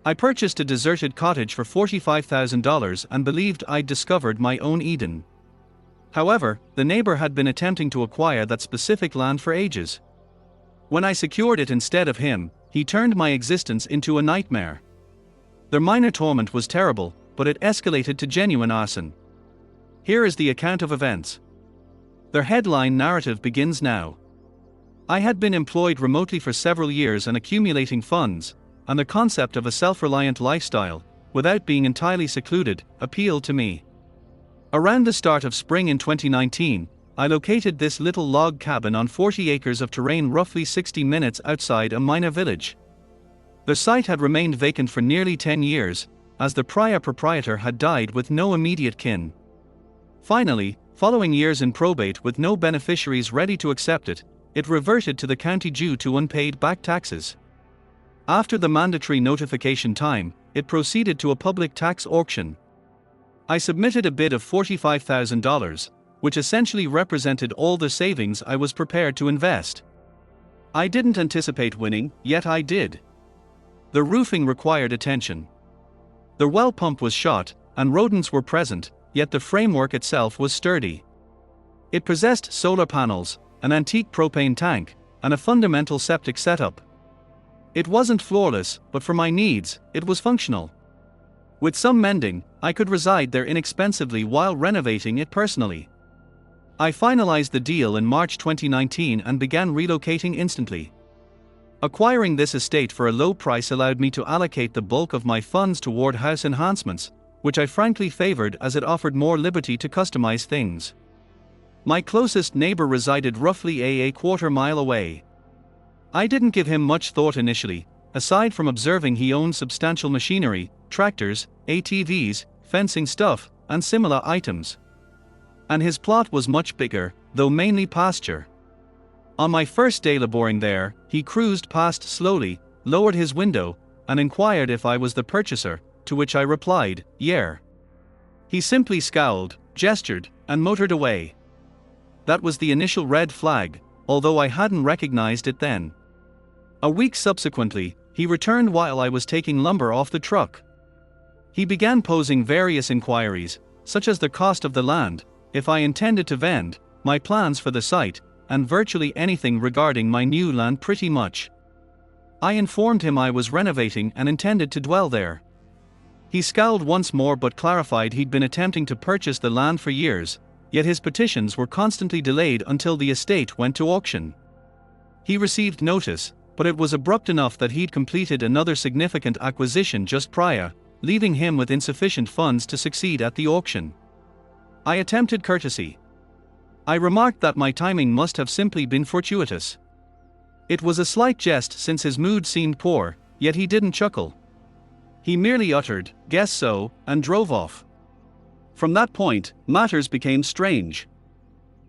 I purchased a deserted cottage for $45,000 and believed I'd discovered my own Eden. However, the neighbor had been attempting to acquire that specific land for ages. When I secured it instead of him, he turned my existence into a nightmare. Their minor torment was terrible, but it escalated to genuine arson. Here is the account of events. Their headline narrative begins now. I had been employed remotely for several years and accumulating funds, and the concept of a self-reliant lifestyle, without being entirely secluded, appealed to me. Around the start of spring in 2019, I located this little log cabin on 40 acres of terrain roughly 60 minutes outside a minor village. The site had remained vacant for nearly 10 years, as the prior proprietor had died with no immediate kin. Finally, following years in probate with no beneficiaries ready to accept it, it reverted to the county due to unpaid back taxes. After the mandatory notification time, it proceeded to a public tax auction. I submitted a bid of $45,000, which essentially represented all the savings I was prepared to invest. I didn't anticipate winning, yet I did. The roofing required attention. The well pump was shot, and rodents were present, yet the framework itself was sturdy. It possessed solar panels, an antique propane tank, and a fundamental septic setup. It wasn't flawless, but for my needs, it was functional. With some mending, I could reside there inexpensively while renovating it personally. I finalized the deal in March 2019 and began relocating instantly. Acquiring this estate for a low price allowed me to allocate the bulk of my funds toward house enhancements, which I frankly favored as it offered more liberty to customize things. My closest neighbor resided roughly a quarter-mile away. I didn't give him much thought initially, aside from observing he owned substantial machinery, tractors, ATVs, fencing stuff, and similar items. And his plot was much bigger, though mainly pasture. On my first day laboring there, he cruised past slowly, lowered his window, and inquired if I was the purchaser, to which I replied, "Yeah." He simply scowled, gestured, and motored away. That was the initial red flag, although I hadn't recognized it then. A week subsequently, he returned while I was taking lumber off the truck. He began posing various inquiries, such as the cost of the land, if I intended to vend, my plans for the site, and virtually anything regarding my new land pretty much. I informed him I was renovating and intended to dwell there. He scowled once more but clarified he'd been attempting to purchase the land for years, yet his petitions were constantly delayed until the estate went to auction. He received notice, but it was abrupt enough that he'd completed another significant acquisition just prior, leaving him with insufficient funds to succeed at the auction. I attempted courtesy. I remarked that my timing must have simply been fortuitous. It was a slight jest since his mood seemed poor, yet he didn't chuckle. He merely uttered, "Guess so," and drove off. From that point, matters became strange.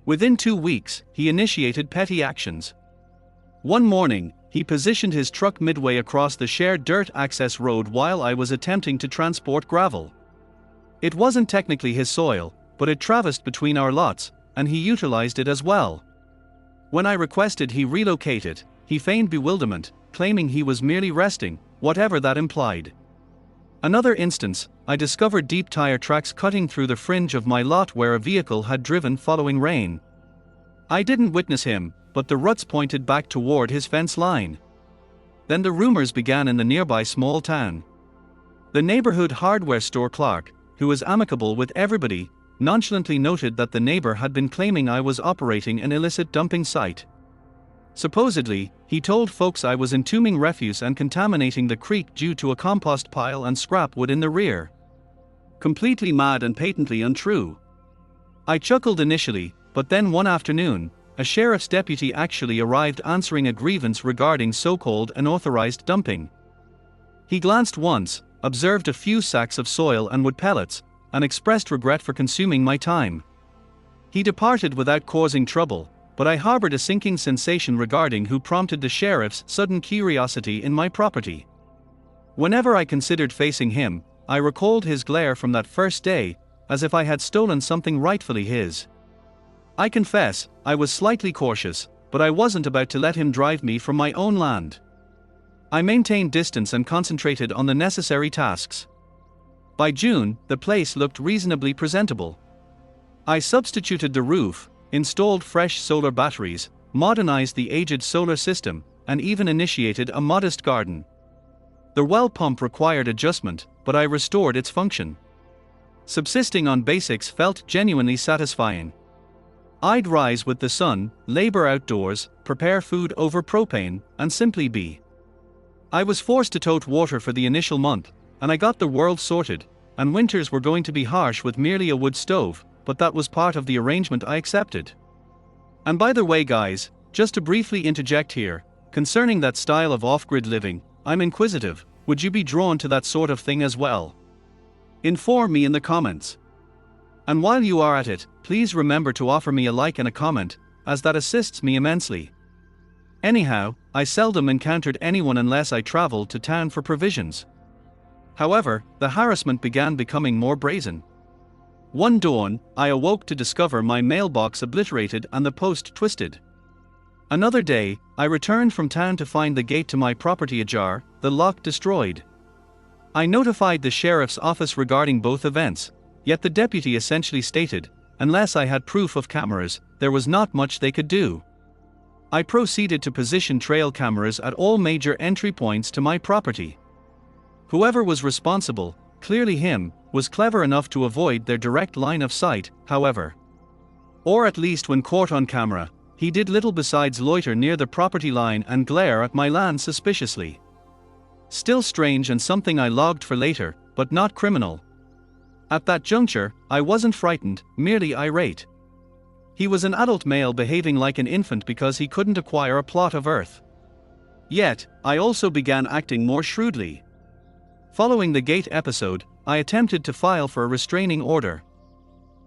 Within 2 weeks, he initiated petty actions. One morning, he positioned his truck midway across the shared dirt access road while I was attempting to transport gravel. It wasn't technically his soil, but it traversed between our lots, and he utilized it as well. When I requested he relocate it, he feigned bewilderment, claiming he was merely resting, whatever that implied. Another instance, I discovered deep tire tracks cutting through the fringe of my lot where a vehicle had driven following rain. I didn't witness him, but the ruts pointed back toward his fence line. Then the rumors began in the nearby small town. The neighborhood hardware store clerk, who was amicable with everybody, nonchalantly noted that the neighbor had been claiming I was operating an illicit dumping site. Supposedly, he told folks I was entombing refuse and contaminating the creek due to a compost pile and scrap wood in the rear. Completely mad and patently untrue. I chuckled initially, but then one afternoon, a sheriff's deputy actually arrived answering a grievance regarding so-called unauthorized dumping. He glanced once, observed a few sacks of soil and wood pellets, and expressed regret for consuming my time. He departed without causing trouble, but I harbored a sinking sensation regarding who prompted the sheriff's sudden curiosity in my property. Whenever I considered facing him, I recalled his glare from that first day, as if I had stolen something rightfully his. I confess, I was slightly cautious, but I wasn't about to let him drive me from my own land. I maintained distance and concentrated on the necessary tasks. By June, the place looked reasonably presentable. I substituted the roof, installed fresh solar batteries, modernized the aged solar system, and even initiated a modest garden. The well pump required adjustment, but I restored its function. Subsisting on basics felt genuinely satisfying. I'd rise with the sun, labor outdoors, prepare food over propane, and simply be. I was forced to tote water for the initial month, and I got the world sorted, and winters were going to be harsh with merely a wood stove, but that was part of the arrangement I accepted. And by the way guys, just to briefly interject here, concerning that style of off-grid living, I'm inquisitive, would you be drawn to that sort of thing as well? Inform me in the comments. And while you are at it, please remember to offer me a like and a comment, as that assists me immensely. Anyhow, I seldom encountered anyone unless I traveled to town for provisions. However, the harassment began becoming more brazen. One dawn, I awoke to discover my mailbox obliterated and the post twisted. Another day, I returned from town to find the gate to my property ajar, the lock destroyed. I notified the sheriff's office regarding both events, yet the deputy essentially stated, unless I had proof of cameras, there was not much they could do. I proceeded to position trail cameras at all major entry points to my property. Whoever was responsible, clearly him, was clever enough to avoid their direct line of sight, however. Or at least when caught on camera, he did little besides loiter near the property line and glare at my land suspiciously. Still strange and something I logged for later, but not criminal. At that juncture, I wasn't frightened, merely irate. He was an adult male behaving like an infant because he couldn't acquire a plot of earth. Yet, I also began acting more shrewdly. Following the gate episode, I attempted to file for a restraining order.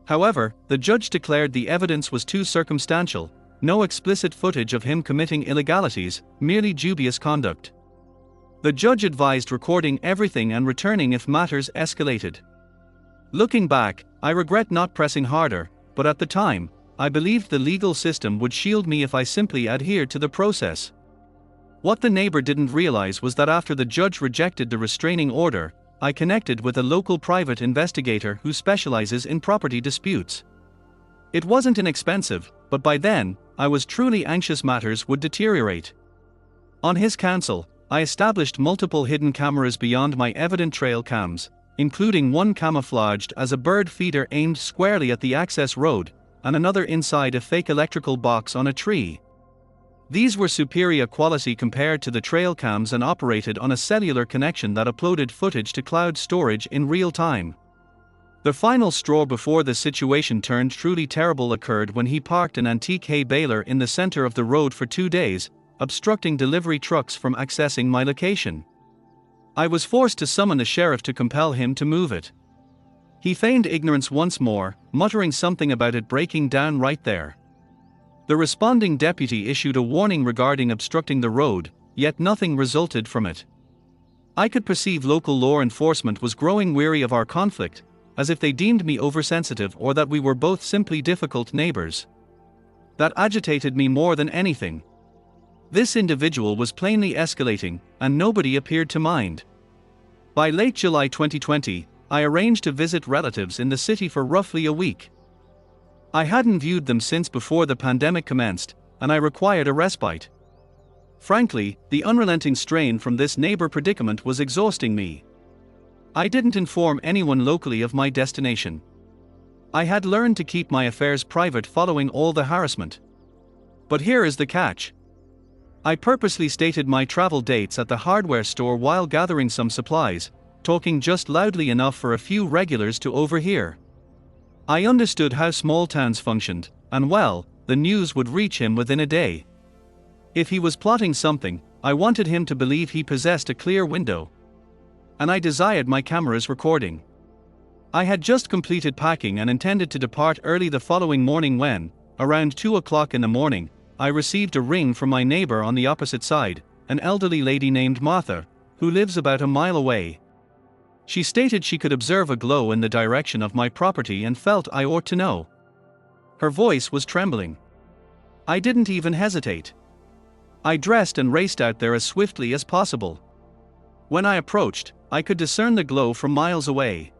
However, the judge declared the evidence was too circumstantial, no explicit footage of him committing illegalities, merely dubious conduct. The judge advised recording everything and returning if matters escalated. Looking back, I regret not pressing harder, but at the time, I believed the legal system would shield me if I simply adhered to the process. What the neighbor didn't realize was that after the judge rejected the restraining order, I connected with a local private investigator who specializes in property disputes. It wasn't inexpensive, but by then, I was truly anxious matters would deteriorate. On his counsel, I established multiple hidden cameras beyond my evident trail cams, including one camouflaged as a bird feeder aimed squarely at the access road, and another inside a fake electrical box on a tree. These were superior quality compared to the trail cams and operated on a cellular connection that uploaded footage to cloud storage in real time. The final straw before the situation turned truly terrible occurred when he parked an antique hay baler in the center of the road for 2 days, obstructing delivery trucks from accessing my location. I was forced to summon the sheriff to compel him to move it. He feigned ignorance once more, muttering something about it breaking down right there. The responding deputy issued a warning regarding obstructing the road, yet nothing resulted from it. I could perceive local law enforcement was growing weary of our conflict, as if they deemed me oversensitive or that we were both simply difficult neighbors. That agitated me more than anything. This individual was plainly escalating, and nobody appeared to mind. By late July 2020, I arranged to visit relatives in the city for roughly a week. I hadn't viewed them since before the pandemic commenced, and I required a respite. Frankly, the unrelenting strain from this neighbor predicament was exhausting me. I didn't inform anyone locally of my destination. I had learned to keep my affairs private following all the harassment. But here is the catch. I purposely stated my travel dates at the hardware store while gathering some supplies, talking just loudly enough for a few regulars to overhear. I understood how small towns functioned, and well, the news would reach him within a day. If he was plotting something, I wanted him to believe he possessed a clear window. And I desired my cameras recording. I had just completed packing and intended to depart early the following morning when, around 2 o'clock in the morning, I received a ring from my neighbor on the opposite side, an elderly lady named Martha, who lives about a mile away. She stated she could observe a glow in the direction of my property and felt I ought to know. Her voice was trembling. I didn't even hesitate. I dressed and raced out there as swiftly as possible. When I approached, I could discern the glow from miles away.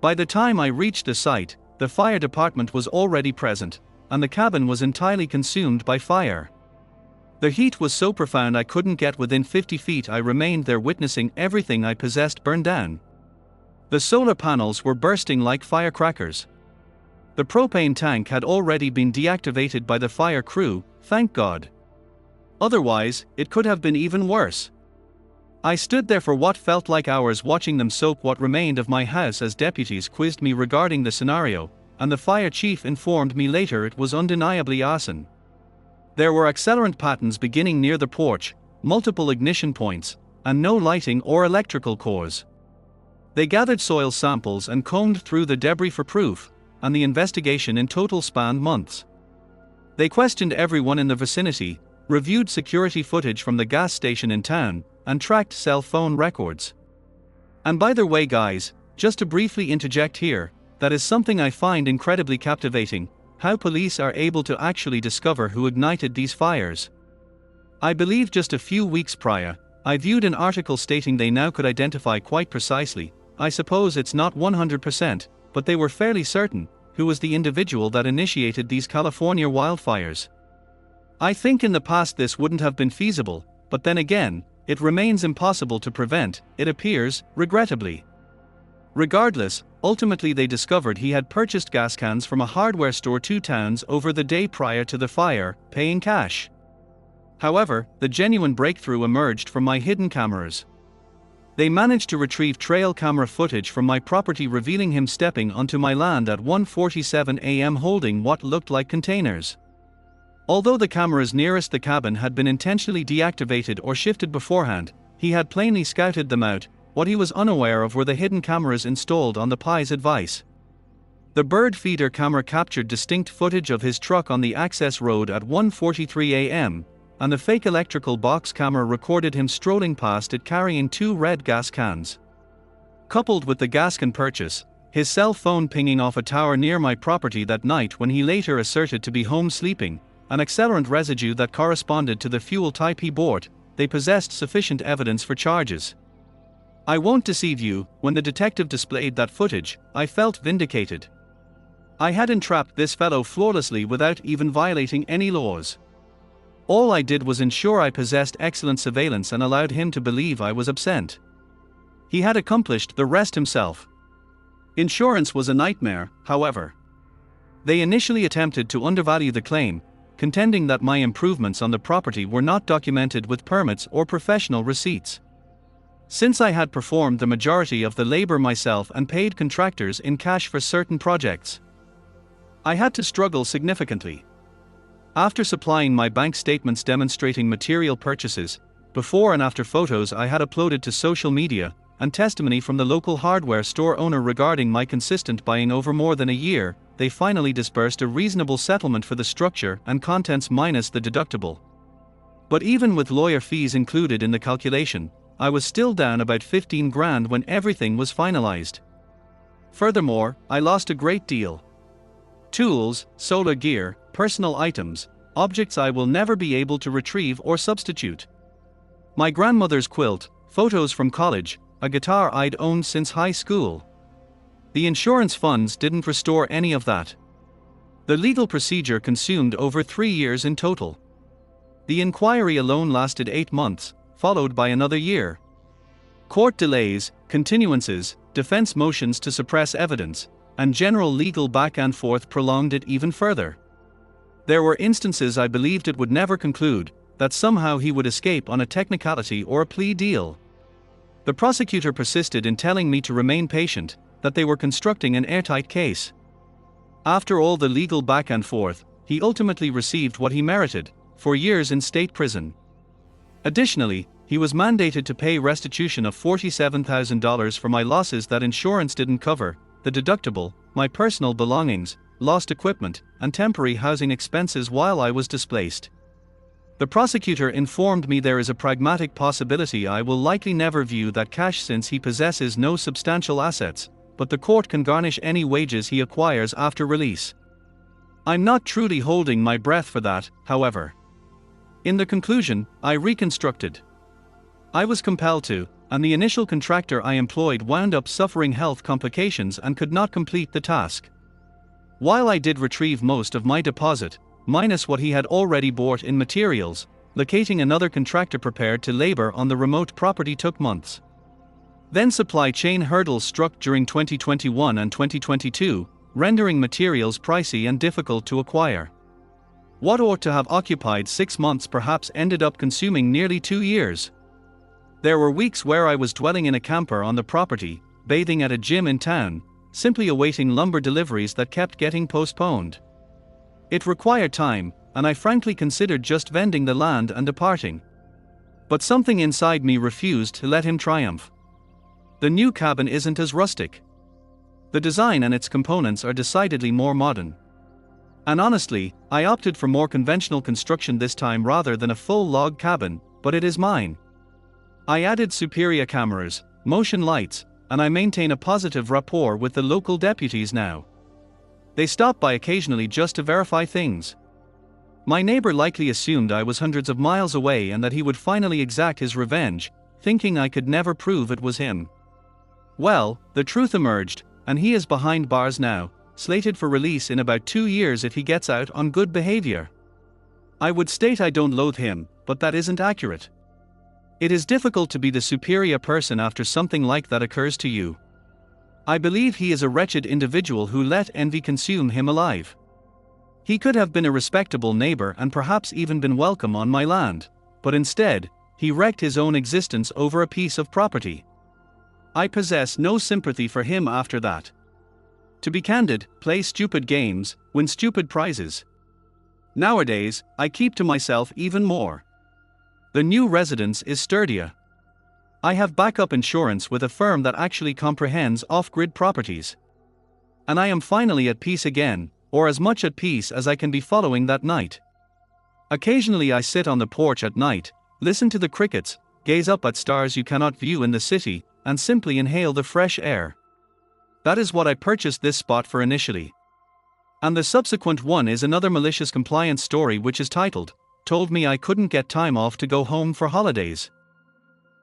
By the time I reached the site, the fire department was already present, and the cabin was entirely consumed by fire. The heat was so profound I couldn't get within 50 feet. I remained there witnessing everything I possessed burn down. The solar panels were bursting like firecrackers. The propane tank had already been deactivated by the fire crew, thank God. Otherwise, it could have been even worse. I stood there for what felt like hours watching them soak what remained of my house as deputies quizzed me regarding the scenario, and the fire chief informed me later it was undeniably arson. There were accelerant patterns beginning near the porch, multiple ignition points, and no lighting or electrical cores. They gathered soil samples and combed through the debris for proof, and the investigation in total spanned months. They questioned everyone in the vicinity, reviewed security footage from the gas station in town, and tracked cell phone records. And by the way guys, just to briefly interject here, that is something I find incredibly captivating, how police are able to actually discover who ignited these fires. I believe just a few weeks prior, I viewed an article stating they now could identify quite precisely, I suppose it's not 100%, but they were fairly certain, who was the individual that initiated these California wildfires. I think in the past this wouldn't have been feasible, but then again, it remains impossible to prevent, it appears, regrettably. Regardless, ultimately they discovered he had purchased gas cans from a hardware store 2 towns over the day prior to the fire, paying cash. However, the genuine breakthrough emerged from my hidden cameras. They managed to retrieve trail camera footage from my property revealing him stepping onto my land at 1:47 a.m. holding what looked like containers. Although the cameras nearest the cabin had been intentionally deactivated or shifted beforehand, he had plainly scouted them out. What he was unaware of were the hidden cameras installed on the PI's advice. The bird feeder camera captured distinct footage of his truck on the access road at 1:43 a.m., and the fake electrical box camera recorded him strolling past it carrying 2 red gas cans. Coupled with the gas can purchase, his cell phone pinging off a tower near my property that night when he later asserted to be home sleeping, an accelerant residue that corresponded to the fuel type he bought, they possessed sufficient evidence for charges. I won't deceive you, when the detective displayed that footage, I felt vindicated. I had entrapped this fellow flawlessly without even violating any laws. All I did was ensure I possessed excellent surveillance and allowed him to believe I was absent. He had accomplished the rest himself. Insurance was a nightmare, however. They initially attempted to undervalue the claim, contending that my improvements on the property were not documented with permits or professional receipts. Since I had performed the majority of the labor myself and paid contractors in cash for certain projects, I had to struggle significantly. After supplying my bank statements demonstrating material purchases, before and after photos I had uploaded to social media, and testimony from the local hardware store owner regarding my consistent buying over more than a year, they finally disbursed a reasonable settlement for the structure and contents minus the deductible. But even with lawyer fees included in the calculation, I was still down about 15 grand when everything was finalized. Furthermore, I lost a great deal. Tools, solar gear, personal items, objects I will never be able to retrieve or substitute. My grandmother's quilt, photos from college, a guitar I'd owned since high school. The insurance funds didn't restore any of that. The legal procedure consumed over 3 years in total. The inquiry alone lasted 8 months, followed by another year. Court delays, continuances, defense motions to suppress evidence, and general legal back and forth prolonged it even further. There were instances I believed it would never conclude, that somehow he would escape on a technicality or a plea deal. The prosecutor persisted in telling me to remain patient, that they were constructing an airtight case. After all the legal back and forth, he ultimately received what he merited, 4 years in state prison. Additionally, he was mandated to pay restitution of $47,000 for my losses that insurance didn't cover, the deductible, my personal belongings, lost equipment, and temporary housing expenses while I was displaced. The prosecutor informed me there is a pragmatic possibility I will likely never view that cash since he possesses no substantial assets, but the court can garnish any wages he acquires after release. I'm not truly holding my breath for that, however. In the conclusion, I reconstructed. I was compelled to, and the initial contractor I employed wound up suffering health complications and could not complete the task. While I did retrieve most of my deposit, minus what he had already bought in materials, locating another contractor prepared to labor on the remote property took months. Then supply chain hurdles struck during 2021 and 2022, rendering materials pricey and difficult to acquire. What ought to have occupied 6 months perhaps ended up consuming nearly 2 years. There were weeks where I was dwelling in a camper on the property, bathing at a gym in town, simply awaiting lumber deliveries that kept getting postponed. It required time, and I frankly considered just vending the land and departing. But something inside me refused to let him triumph. The new cabin isn't as rustic. The design and its components are decidedly more modern. And honestly, I opted for more conventional construction this time rather than a full log cabin, but it is mine. I added superior cameras, motion lights, and I maintain a positive rapport with the local deputies now. They stop by occasionally just to verify things. My neighbor likely assumed I was hundreds of miles away and that he would finally exact his revenge, thinking I could never prove it was him. Well, the truth emerged, and he is behind bars now, slated for release in about 2 years if he gets out on good behavior. I would state I don't loathe him, but that isn't accurate. It is difficult to be the superior person after something like that occurs to you. I believe he is a wretched individual who let envy consume him alive. He could have been a respectable neighbor and perhaps even been welcome on my land, but instead, he wrecked his own existence over a piece of property. I possess no sympathy for him after that. To be candid, play stupid games, win stupid prizes. Nowadays, I keep to myself even more. The new residence is sturdier. I have backup insurance with a firm that actually comprehends off-grid properties. And I am finally at peace again, or as much at peace as I can be following that night. Occasionally I sit on the porch at night, listen to the crickets, gaze up at stars you cannot view in the city, and simply inhale the fresh air. That is what I purchased this spot for initially. And the subsequent one is another malicious compliance story which is titled, "Told me I couldn't get time off to go home for holidays."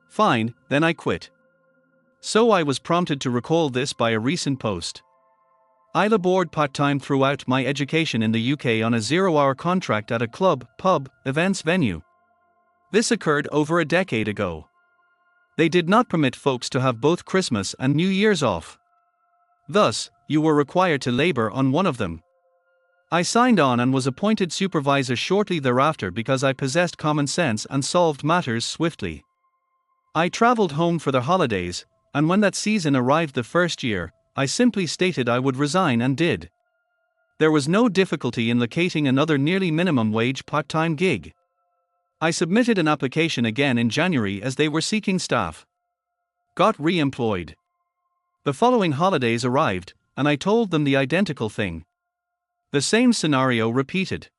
Fine, then I quit. So I was prompted to recall this by a recent post. I labored part-time throughout my education in the UK on a 0-hour contract at a club, pub, events venue. This occurred over a decade ago. They did not permit folks to have both Christmas and New Year's off. Thus, you were required to labor on one of them. I signed on and was appointed supervisor shortly thereafter because I possessed common sense and solved matters swiftly. I traveled home for the holidays, and when that season arrived the first year, I simply stated I would resign and did. There was no difficulty in locating another nearly minimum wage part-time gig. I submitted an application again in January as they were seeking staff. Got re-employed. The following holidays arrived, and I told them the identical thing. The same scenario repeated.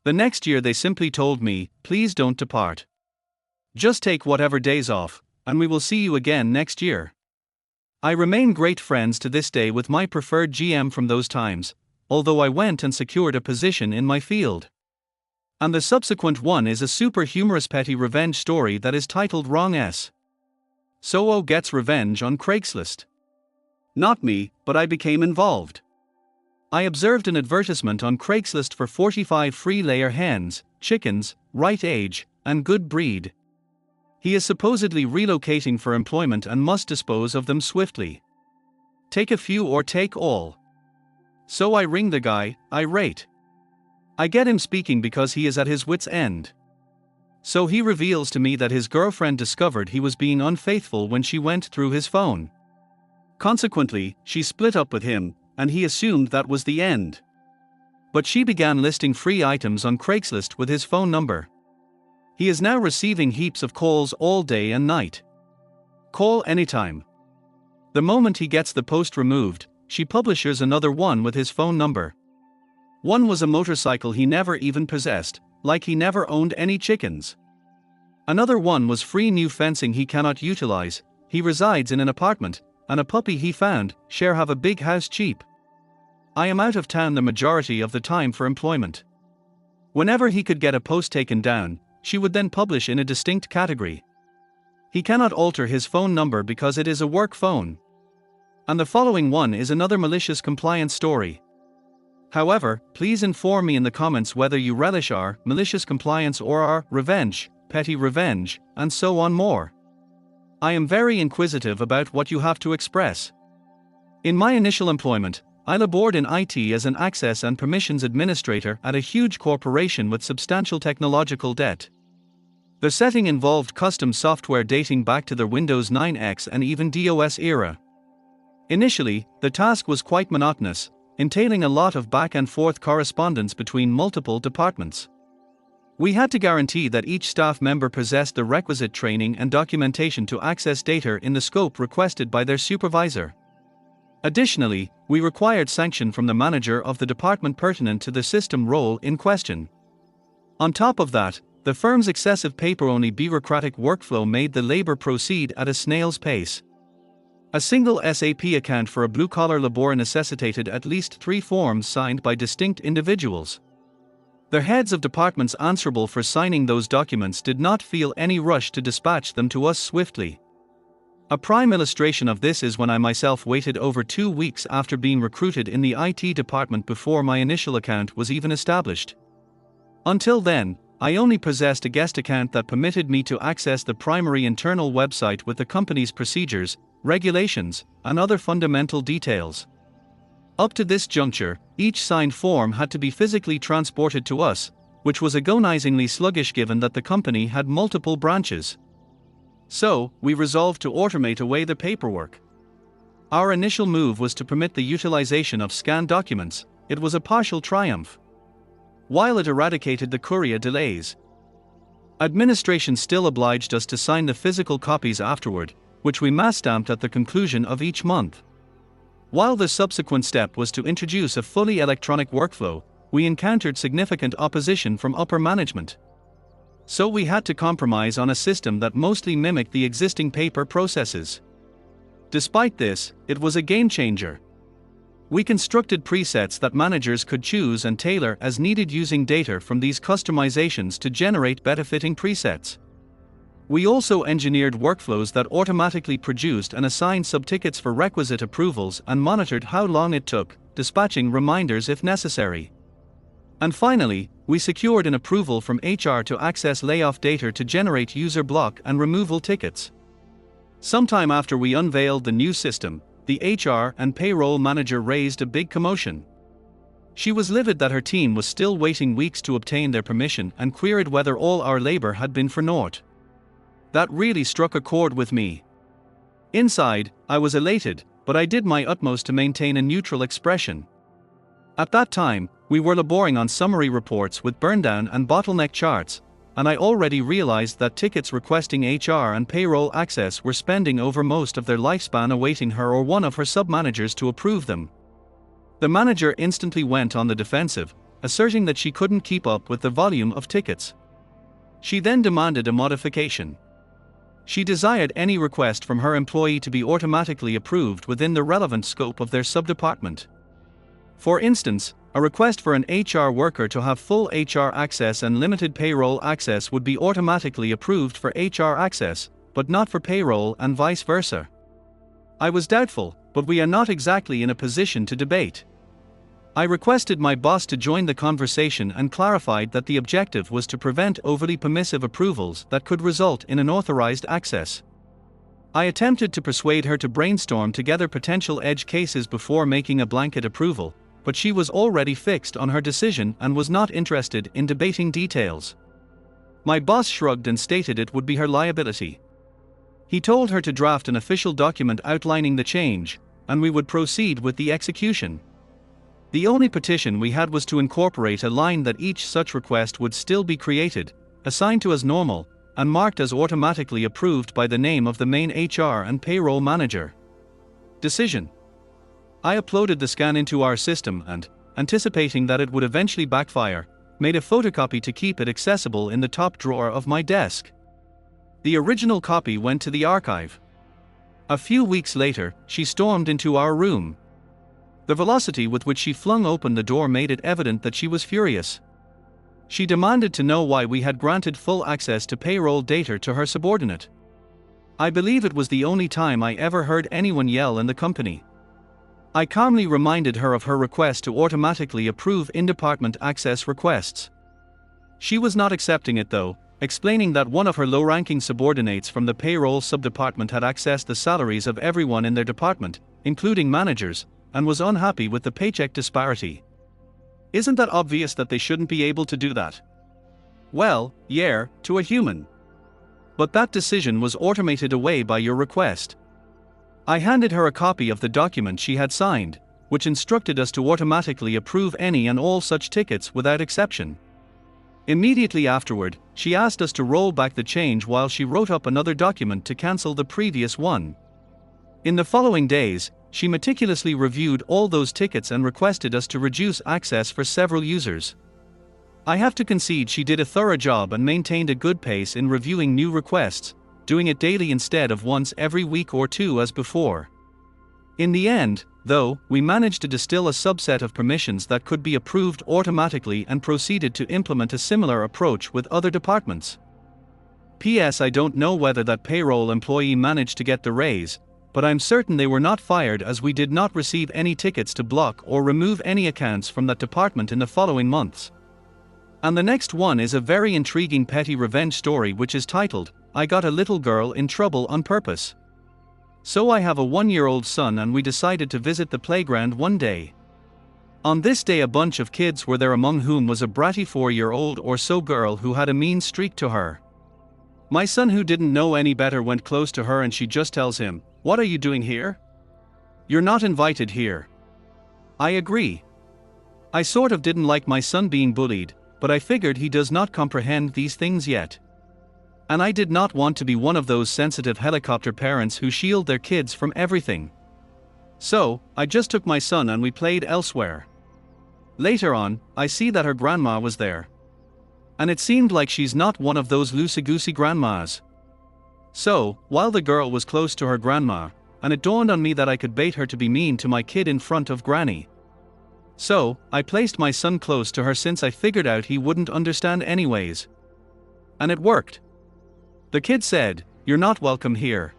The next year they simply told me, "Please don't depart. Just take whatever days off, and we will see you again next year." I remain great friends to this day with my preferred GM from those times, although I went and secured a position in my field. And the subsequent one is a super humorous petty revenge story that is titled Wrong S. So gets revenge on Craigslist. Not me, but I became involved. I observed an advertisement on Craigslist for 45 free layer hens, chickens, right age, and good breed. He is supposedly relocating for employment and must dispose of them swiftly. Take a few or take all. So I ring the guy, irate. I get him speaking because he is at his wit's end. So he reveals to me that his girlfriend discovered he was being unfaithful when she went through his phone. Consequently, she split up with him, and he assumed that was the end. But she began listing free items on Craigslist with his phone number. He is now receiving heaps of calls all day and night. Call anytime. The moment he gets the post removed, she publishes another one with his phone number. One was a motorcycle he never even possessed, like he never owned any chickens. Another one was free new fencing he cannot utilize, he resides in an apartment, and a puppy he found, share have a big house cheap. I am out of town the majority of the time for employment. Whenever he could get a post taken down, she would then publish in a distinct category. He cannot alter his phone number because it is a work phone. And the following one is another malicious compliance story. However, please inform me in the comments whether you relish our malicious compliance or our revenge, petty revenge, and so on more. I am very inquisitive about what you have to express. In my initial employment, I labored in IT as an access and permissions administrator at a huge corporation with substantial technological debt. The setting involved custom software dating back to the Windows 9X and even DOS era. Initially, the task was quite monotonous, entailing a lot of back and forth correspondence between multiple departments. We had to guarantee that each staff member possessed the requisite training and documentation to access data in the scope requested by their supervisor. Additionally, we required sanction from the manager of the department pertinent to the system role in question. On top of that, the firm's excessive paper-only bureaucratic workflow made the labor proceed at a snail's pace. A single SAP account for a blue-collar labor necessitated at least 3 forms signed by distinct individuals. The heads of departments answerable for signing those documents did not feel any rush to dispatch them to us swiftly. A prime illustration of this is when I myself waited over 2 weeks after being recruited in the IT department before my initial account was even established. Until then, I only possessed a guest account that permitted me to access the primary internal website with the company's procedures, regulations, and other fundamental details. Up to this juncture, each signed form had to be physically transported to us, which was agonizingly sluggish given that the company had multiple branches. So, we resolved to automate away the paperwork. Our initial move was to permit the utilization of scanned documents. It was a partial triumph. While it eradicated the courier delays, administration still obliged us to sign the physical copies afterward, which we mass stamped at the conclusion of each month. While the subsequent step was to introduce a fully electronic workflow, we encountered significant opposition from upper management. So we had to compromise on a system that mostly mimicked the existing paper processes. Despite this, it was a game changer. We constructed presets that managers could choose and tailor as needed using data from these customizations to generate better-fitting presets. We also engineered workflows that automatically produced and assigned subtickets for requisite approvals and monitored how long it took, dispatching reminders if necessary. And finally, we secured an approval from HR to access layoff data to generate user block and removal tickets. Sometime after we unveiled the new system, the HR and payroll manager raised a big commotion. She was livid that her team was still waiting weeks to obtain their permission and queried whether all our labor had been for naught. That really struck a chord with me. Inside, I was elated, but I did my utmost to maintain a neutral expression. At that time, we were laboring on summary reports with burndown and bottleneck charts, and I already realized that tickets requesting HR and payroll access were spending over most of their lifespan awaiting her or one of her sub-managers to approve them. The manager instantly went on the defensive, asserting that she couldn't keep up with the volume of tickets. She then demanded a modification. She desired any request from her employee to be automatically approved within the relevant scope of their subdepartment. For instance, a request for an HR worker to have full HR access and limited payroll access would be automatically approved for HR access, but not for payroll and vice versa. I was doubtful, but we are not exactly in a position to debate. I requested my boss to join the conversation and clarified that the objective was to prevent overly permissive approvals that could result in unauthorized access. I attempted to persuade her to brainstorm together potential edge cases before making a blanket approval, but she was already fixed on her decision and was not interested in debating details. My boss shrugged and stated it would be her liability. He told her to draft an official document outlining the change, and we would proceed with the execution. The only petition we had was to incorporate a line that each such request would still be created, assigned to as normal, and marked as automatically approved by the name of the main HR and payroll manager. Decision. I uploaded the scan into our system and, anticipating that it would eventually backfire, made a photocopy to keep it accessible in the top drawer of my desk. The original copy went to the archive. A few weeks later, she stormed into our room. The velocity with which she flung open the door made it evident that she was furious. She demanded to know why we had granted full access to payroll data to her subordinate. I believe it was the only time I ever heard anyone yell in the company. I calmly reminded her of her request to automatically approve in-department access requests. She was not accepting it though, explaining that one of her low-ranking subordinates from the payroll subdepartment had accessed the salaries of everyone in their department, including managers, and was unhappy with the paycheck disparity. Isn't that obvious that they shouldn't be able to do that? Well, yeah, to a human. But that decision was automated away by your request. I handed her a copy of the document she had signed, which instructed us to automatically approve any and all such tickets without exception. Immediately afterward, she asked us to roll back the change while she wrote up another document to cancel the previous one. In the following days, she meticulously reviewed all those tickets and requested us to reduce access for several users. I have to concede she did a thorough job and maintained a good pace in reviewing new requests, doing it daily instead of once every week or two as before. In the end, though, we managed to distill a subset of permissions that could be approved automatically and proceeded to implement a similar approach with other departments. P.S. I don't know whether that payroll employee managed to get the raise, but I'm certain they were not fired as we did not receive any tickets to block or remove any accounts from that department in the following months. And the next one is a very intriguing petty revenge story which is titled, I Got a Little Girl in Trouble on Purpose. So I have a 1-year-old son and we decided to visit the playground one day. On this day a bunch of kids were there, among whom was a bratty 4-year-old or so girl who had a mean streak to her. My son, who didn't know any better, went close to her and she just tells him, "What are you doing here? You're not invited here." I agree. I sort of didn't like my son being bullied, but I figured he does not comprehend these things yet. And I did not want to be one of those sensitive helicopter parents who shield their kids from everything. So, I just took my son and we played elsewhere. Later on, I see that her grandma was there. And it seemed like she's not one of those loosey-goosey grandmas. So, while the girl was close to her grandma, and it dawned on me that I could bait her to be mean to my kid in front of Granny. So, I placed my son close to her since I figured out he wouldn't understand anyways. And it worked. The kid said, "You're not welcome here.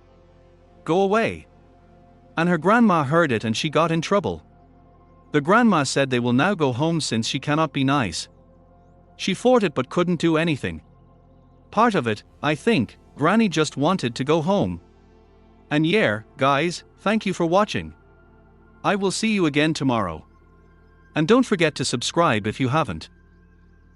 Go away." And her grandma heard it and she got in trouble. The grandma said they will now go home since she cannot be nice. She fought it but couldn't do anything. Part of it, I think, Granny just wanted to go home. And yeah, guys, thank you for watching. I will see you again tomorrow. And don't forget to subscribe if you haven't.